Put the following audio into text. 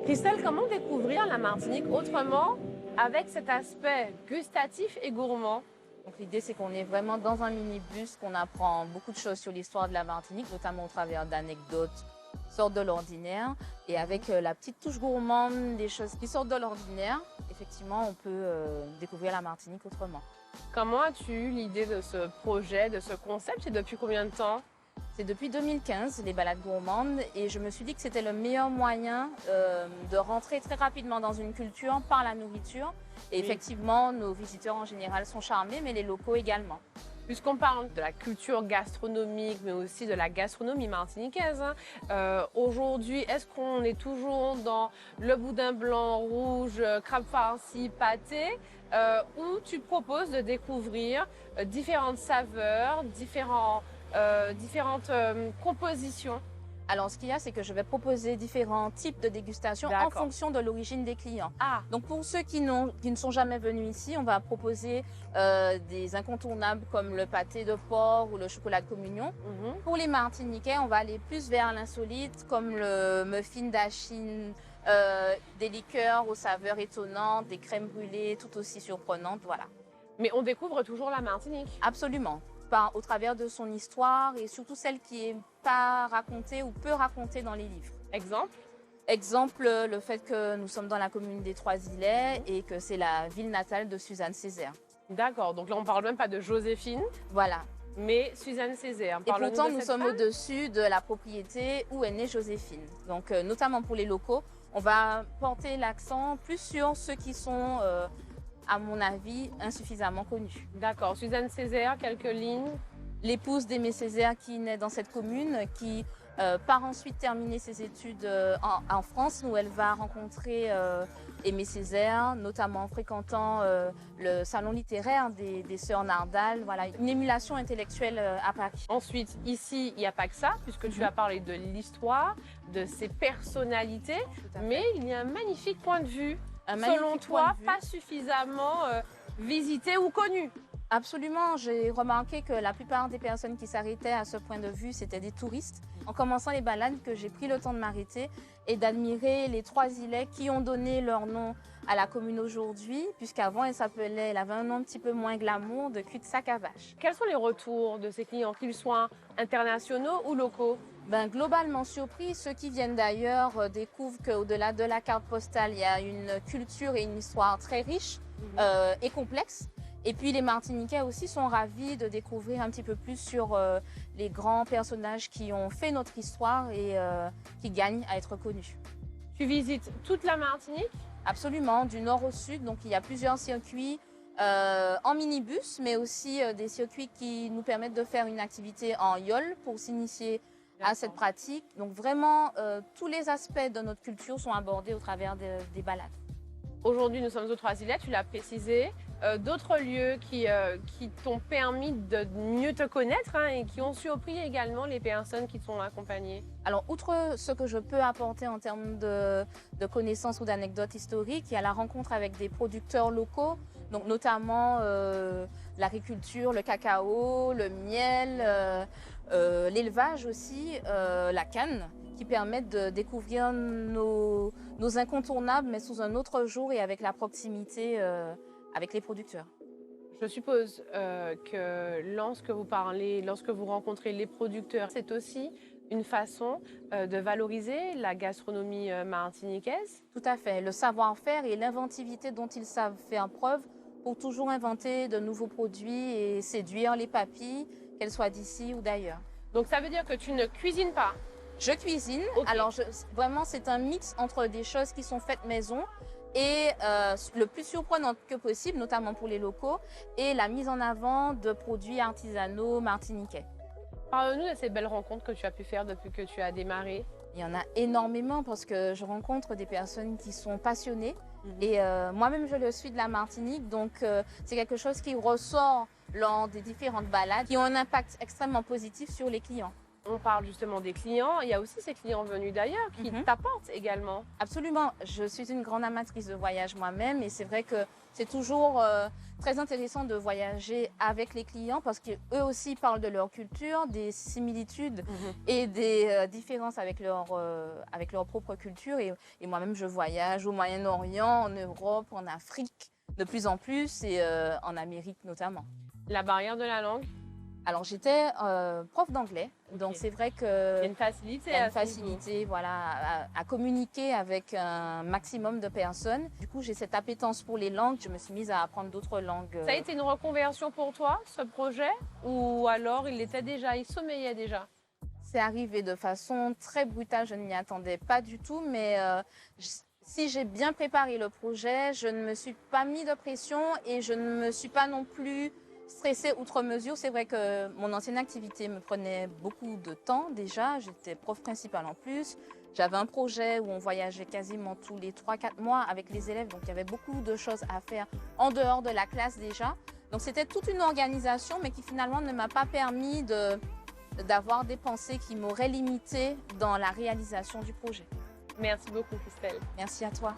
Christelle, comment découvrir la Martinique autrement avec cet aspect gustatif et gourmand? Donc l'idée, c'est qu'on est vraiment dans un minibus, qu'on apprend beaucoup de choses sur l'histoire de la Martinique, notamment au travers d'anecdotes qui sortent de l'ordinaire. Et avec la petite touche gourmande, des choses qui sortent de l'ordinaire, effectivement, on peut découvrir la Martinique autrement. Comment as-tu eu l'idée de ce projet, de ce concept et depuis combien de temps? C'est depuis 2015, les balades gourmandes, et je me suis dit que c'était le meilleur moyen de rentrer très rapidement dans une culture par la nourriture. Et effectivement, nos visiteurs en général sont charmés, mais les locaux également. Puisqu'on parle de la culture gastronomique, mais aussi de la gastronomie martiniquaise, aujourd'hui, est-ce qu'on est toujours dans le boudin blanc, rouge, crabe farci, pâté, ou tu proposes de découvrir différentes saveurs, différentes compositions? Alors, ce qu'il y a, c'est que je vais proposer différents types de dégustations en fonction de l'origine des clients. Ah, Donc, pour ceux qui ne sont jamais venus ici, on va proposer des incontournables comme le pâté de porc ou le chocolat de communion. Pour les Martiniquais, on va aller plus vers l'insolite, comme le muffin d'Achine, des liqueurs aux saveurs étonnantes, des crèmes brûlées tout aussi surprenantes, voilà. mais on découvre toujours la Martinique. Absolument. Au travers de son histoire et surtout celle qui n'est pas racontée ou peu racontée dans les livres. Exemple? Exemple, le fait que nous sommes dans la commune des Trois-Îlets et que c'est la ville natale de Suzanne Césaire. D'accord, donc là on parle même pas de Joséphine, Voilà. mais Suzanne Césaire. Et pourtant, nous sommes au-dessus de la propriété où est née Joséphine. Donc, notamment pour les locaux, on va porter l'accent plus sur ceux qui sont, à mon avis, insuffisamment connus. D'accord, Suzanne Césaire, quelques lignes. L'épouse d'Aimé Césaire qui naît dans cette commune, qui part ensuite terminer ses études en France, où elle va rencontrer Aimé Césaire, notamment en fréquentant le salon littéraire des Sœurs Nardal. Voilà, une émulation intellectuelle à Paris. Ensuite, ici, il n'y a pas que ça, puisque tu as parlé de l'histoire, de ses personnalités, mais il y a un magnifique point de vue. Selon toi, pas suffisamment visité ou connu. Absolument, j'ai remarqué que la plupart des personnes qui s'arrêtaient à ce point de vue, c'était des touristes. En commençant les balades, que j'ai pris le temps de m'arrêter et d'admirer les Trois-Îlets qui ont donné leur nom à la commune aujourd'hui, puisqu'avant elle avait un nom un petit peu moins glamour, de cul-de-sac à vache. Quels sont les retours de ces clients, qu'ils soient internationaux ou locaux? Globalement surpris, ceux qui viennent d'ailleurs découvrent qu'au-delà de la carte postale, il y a une culture et une histoire très riche et complexe. Et puis les Martiniquais aussi sont ravis de découvrir un petit peu plus sur les grands personnages qui ont fait notre histoire et qui gagnent à être connus. Tu visites toute la Martinique? Absolument, du nord au sud. Donc il y a plusieurs circuits en minibus, mais aussi des circuits qui nous permettent de faire une activité en yole pour s'initier à cette pratique. Donc vraiment, tous les aspects de notre culture sont abordés au travers des balades. Aujourd'hui, nous sommes aux Trois-Îlets, tu l'as précisé. D'autres lieux qui t'ont permis de mieux te connaître et qui ont surpris également les personnes qui t'ont accompagné? Alors, outre ce que je peux apporter en termes de connaissances ou d'anecdotes historiques, il y a la rencontre avec des producteurs locaux, donc notamment l'agriculture, le cacao, le miel, l'élevage aussi, la canne, qui permettent de découvrir nos incontournables, mais sous un autre jour et avec la proximité avec les producteurs. Je suppose que lorsque vous rencontrez les producteurs, c'est aussi une façon de valoriser la gastronomie martiniquaise? Tout à fait. Le savoir-faire et l'inventivité dont ils savent faire preuve pour toujours inventer de nouveaux produits et séduire les papilles, qu'elles soient d'ici ou d'ailleurs. Donc ça veut dire que tu ne cuisines pas? Je cuisine. Okay. Alors vraiment, c'est un mix entre des choses qui sont faites maison et le plus surprenant que possible, notamment pour les locaux, et la mise en avant de produits artisanaux martiniquais. Parle-nous de ces belles rencontres que tu as pu faire depuis que tu as démarré. Il y en a énormément parce que je rencontre des personnes qui sont passionnées et moi-même je le suis de la Martinique, donc c'est quelque chose qui ressort lors des différentes balades qui ont un impact extrêmement positif sur les clients. On parle justement des clients. Il y a aussi ces clients venus d'ailleurs qui t'apportent également. Absolument. Je suis une grande amatrice de voyage moi-même et c'est vrai que c'est toujours très intéressant de voyager avec les clients parce qu'eux aussi parlent de leur culture, des similitudes et des différences avec leur propre culture. Et moi-même, je voyage au Moyen-Orient, en Europe, en Afrique de plus en plus et en Amérique notamment. La barrière de la langue? Alors, j'étais prof d'anglais, donc c'est vrai que il y a une facilité, voilà, à communiquer avec un maximum de personnes. Du coup, j'ai cette appétence pour les langues. Je me suis mise à apprendre d'autres langues. Ça a été une reconversion pour toi, ce projet? Ou alors il était déjà, il sommeillait déjà? C'est arrivé de façon très brutale, je ne m'y attendais pas du tout, mais si j'ai bien préparé le projet, je ne me suis pas mis de pression et je ne me suis pas non plus stressée outre mesure. C'est vrai que mon ancienne activité me prenait beaucoup de temps déjà. J'étais prof principale en plus. J'avais un projet où on voyageait quasiment tous les 3-4 mois avec les élèves. Donc, il y avait beaucoup de choses à faire en dehors de la classe déjà. Donc, c'était toute une organisation, mais qui finalement ne m'a pas permis d'avoir des pensées qui m'auraient limitée dans la réalisation du projet. Merci beaucoup, Christelle. Merci à toi.